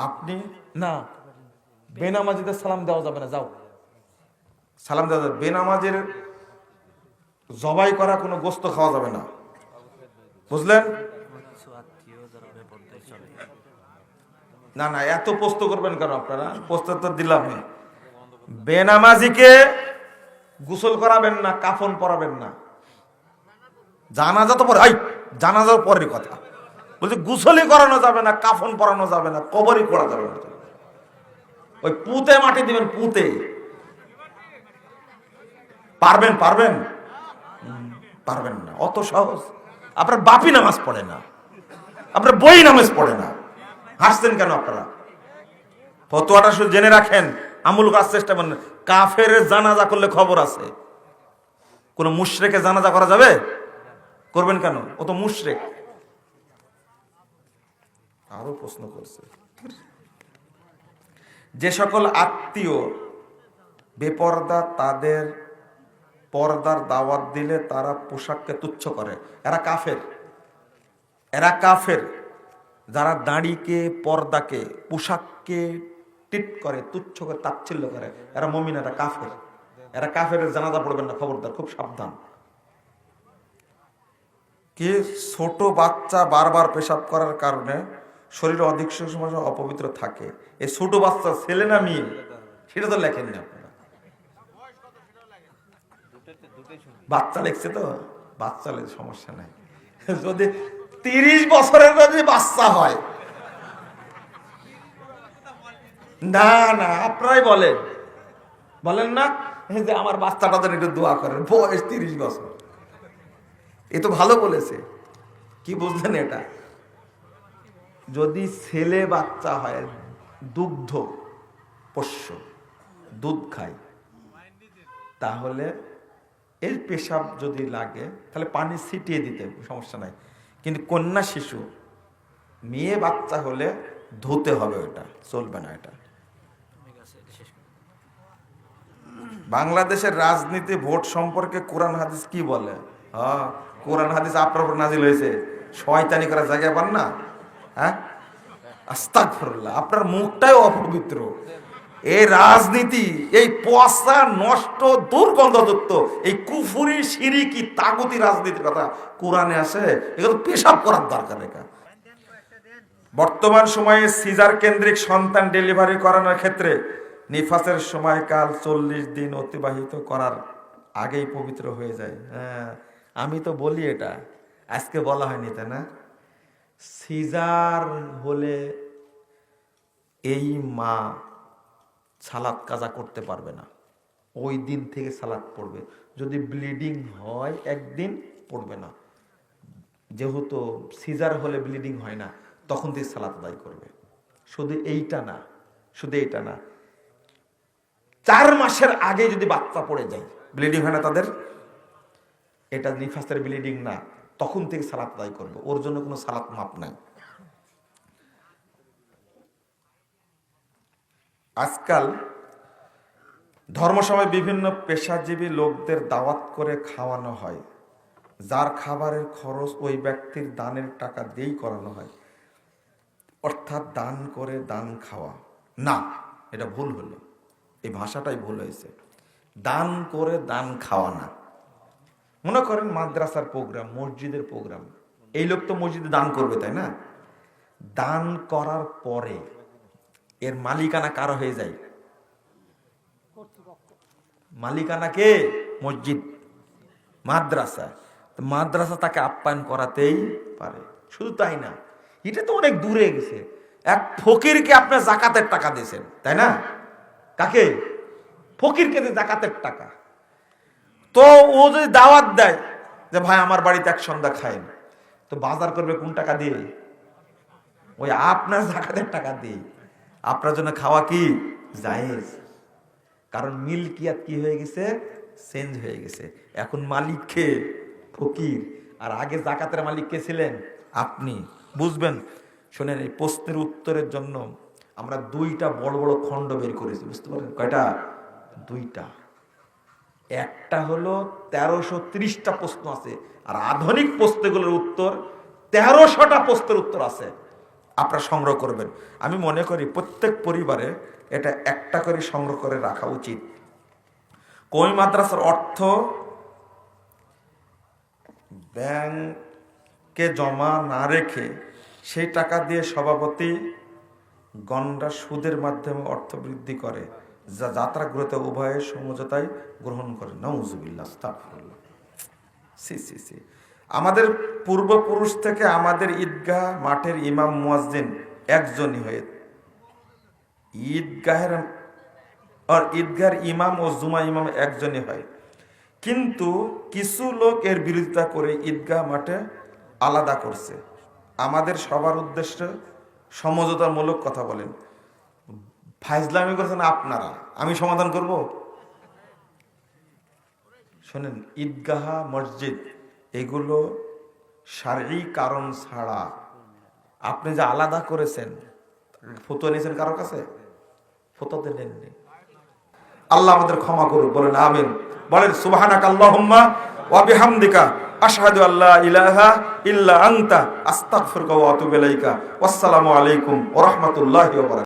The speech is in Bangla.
আপনি না, বেনামাজিদের সালাম দেওয়া যাবে না। যাও, সালাম দেওয়া যাবে। বেনামাজের জবাই করা কোনো গোস্ত খাওয়া যাবে না, বুঝলেন? না না, এত প্রশ্ন করবেন কেন আপনারা? প্রশ্ন তো দিলাম। বেনামাজিকে গোসল করাবেন না, কাফন পরাবেন না। জানাজা তো পরে, জানাজার পরের কথা বলছি। গোসলই করানো যাবে না, কাফন পরানো যাবে না, কবরই করা যাবে না। ওই পুঁতে মাটি দিবেন, পুঁতে। পারবেন? পারবেন? পারবেন না, অত সহজ। আপনার বাপি নামাজ পড়ে না, আপনার বই নামাজ পড়ে না, হাসছেন কেন আপনারা? ফতোয়াটা শুধু জেনে রাখেন, আমল করার চেষ্টা করেন। কাফের জানাজা করলে খবর আছে, কোন মুশরিকের জানাজা করা যাবে? করবেন কেন? ও তো মুশরিক। আরো প্রশ্ন করছে, যে সকল আত্মীয় বেপরদা তাদের পর্দার দাওয়াত দিলে তারা পোশাককে তুচ্ছ করে, এরা কাফের। এরা কাফের যারা দাড়িকে, পর্দাকে, পোশাককে টিট করে, তুচ্ছ করে, তাচ্ছিল্য করে, এরা মুমিন, এরা কাফের। এরা কাফের জানাজা পড়বেন না, খবরদার, খুব সাবধান। কি, ছোট বাচ্চা বারবার পেশাব করার কারণে শরীরে অধিক সময় অপবিত্র থাকে। এই ছোট বাচ্চা ছেলে না মেয়ে সেটা তো লেখেননি আপনারা। বাচ্চা লিখছে তো, বাচ্চা লেখে, সমস্যা নাই। যদি 30 বছরের যদি বাচ্চা হয়, না না, আপনারাই বলেন, বলেন না যে আমার বাচ্চাটা যেন একটু দোয়া করেন, বয়স 30 বছর। এ তো ভালো বলেছে। কি বুঝলেন এটা? যদি ছেলে বাচ্চা হয়, দুগ্ধ পোষ্য, দুধ খায়, তাহলে এর পেশাব যদি লাগে তাহলে পানি ছিটিয়ে দিতে সমস্যা নাই। কিন্তু কন্যা শিশু, মেয়ে বাচ্চা হলে ধুতে হবে, ওটা চলবে না। এটা বাংলাদেশের রাজনীতি, ভোট সম্পর্কে কোরআন হাদিস কি বলে? হ্যাঁ, কোরআন হাদিস আপনার উপর নাজিল হয়েছে, শয়তানি করার জায়গা পান না? হ্যাঁ, আস্তাগফিরুল্লাহ, আপনার মুখটাই অপবিত্র। এই রাজনীতি, এই পয়সা নষ্ট, দুর্গন্ধযুক্ত, এই কুফুরি, শিরিকি, তাগুতি রাজনীতির কথা কোরআনে আসে? এগুলো পেশাব করার দরকার। এটা বর্তমান সময়ে সিজার কেন্দ্রিক সন্তান ডেলিভারি করানোর ক্ষেত্রে নিফাসের সময়কাল 40 দিন অতিবাহিত করার আগেই পবিত্র হয়ে যায়। হ্যাঁ, আমি তো বলি, এটা আজকে বলা হয়নি, তাই না? সিজার হলে এই মা সালাত কাজা করতে পারবে না, ওই দিন থেকে সালাত পড়বে। যদি ব্লিডিং হয় একদিন, পড়বে না। যেহেতু সিজার হলে ব্লিডিং হয় না, তখন থেকে সালাত আদায় করবে। শুধু এইটা না, শুধু এইটা না, 4 মাসের আগে যদি বাচ্চা পড়ে যায়, ব্লিডিং হয় না তাদের, এটা নিফাসের ব্লিডিং না, তখন থেকে সালাত আদায় করবে। ওর জন্য কোনো সালাত মাপ নাই। আজকাল ধর্মসভায় বিভিন্ন পেশাজীবী লোকদের দাওয়াত করে খাওয়ানো হয়, যার খাবারের খরচ ওই ব্যক্তির দানের টাকা দিয়েই করানো হয়। অর্থাৎ দান করে দান খাওয়া না, এটা ভুল হলো, এই ভাষাটাই ভুল হয়েছে। দান করে দান খাওয়া না। মনে করেন মাদ্রাসার প্রোগ্রাম, মসজিদের প্রোগ্রাম, এই লোক তো মসজিদে দান করবে, তাই না? দান করার পরে এর মালিকানা কারো হয়ে যায়? মালিকানা কে? মসজিদ, মাদ্রাসা। মাদ্রাসা তাকে আপ্যায়ন করাতেই পারে। শুধু তাই না, এটা তো অনেক দূরে গেছে। এক ফকিরকে আপনার জাকাতের টাকা দিয়েছেন, তাই না? কাকে? ফকিরকে জাকাতের টাকা। তো ও যদি দাওয়াত দেয় যে ভাই আমার বাড়িতে এক সন্ধ্যা খায়, তো বাজার করবে কোন টাকা দিয়ে? ওই আপনার জাকাতের টাকা দিয়ে। আপনার জন্য খাওয়া কি জায়েজ? কারণ মিলকিয়াত কি হয়ে গেছে? চেঞ্জ হয়ে গেছে। এখন মালিক কে? ফকির। আর আগে জাকাতের মালিক কে ছিলেন? আপনি। বুঝবেন? শোনেন, এই প্রশ্নের উত্তরের জন্য আমরা 2টা বড় বড় খণ্ড বের করেছি, বুঝতে পারেন? কয়টা? 2টা। একটা হলো 1330টা প্রশ্ন আছে, আর আধুনিক প্রশ্নগুলোর উত্তর 1300টা প্রশ্নের উত্তর আছে। আপনারা সংগ্রহ করবেন। আমি মনে করি প্রত্যেক পরিবারে এটা একটা করে সংগ্রহ করে রাখা উচিত। কওমি মাদ্রাসার অর্থ ব্যাংকে জমা না রেখে সেই টাকা দিয়ে সভাপতি গণরা সুদের মাধ্যমে অর্থ বৃদ্ধি করে, যা যাত্রাগুলোতে উভয়ের সমঝোতায় গ্রহণ করে। নাউজুবিল্লাহ, আস্তাগফিরুল্লাহ। সি সি সি আমাদের পূর্বপুরুষ থেকে আমাদের ঈদগাহ মাঠের ইমাম মুয়াজ্জিন একজনই হয়ে, ঈদগাহের ইমাম ও জুমা ইমাম একজনই হয়। কিন্তু কিছু লোক এর বিরোধিতা করে ঈদগাহ মাঠে আলাদা করছে। আমাদের সবার উদ্দেশ্যে সমঝোতামূলক কথা বলেন। ফাইজলামি করছেন আপনারা, আমি সমাধান করব। শোনেন, ঈদগাহ মসজিদ এগুলো শারঈ কারণ ছাড়া আপনি যে আলাদা করেছেন, ফতোয়া নিয়েছেন কারোর কাছে? ফতোয়া নেননি। আল্লাহ আমাদের ক্ষমা করুন, বলেন আমিন। বলেন সুবহানাকা আল্লাহুম্মা ওয়া বিহামদিকা আশহাদু আল্লা ইলাহা ইল্লা আনতা আস্তাগফিরুকা ওয়া আতুবু ইলাইকা। ওয়াসসালামু আলাইকুম ওয়া রাহমাতুল্লাহি ওয়া বারাকাতুহু।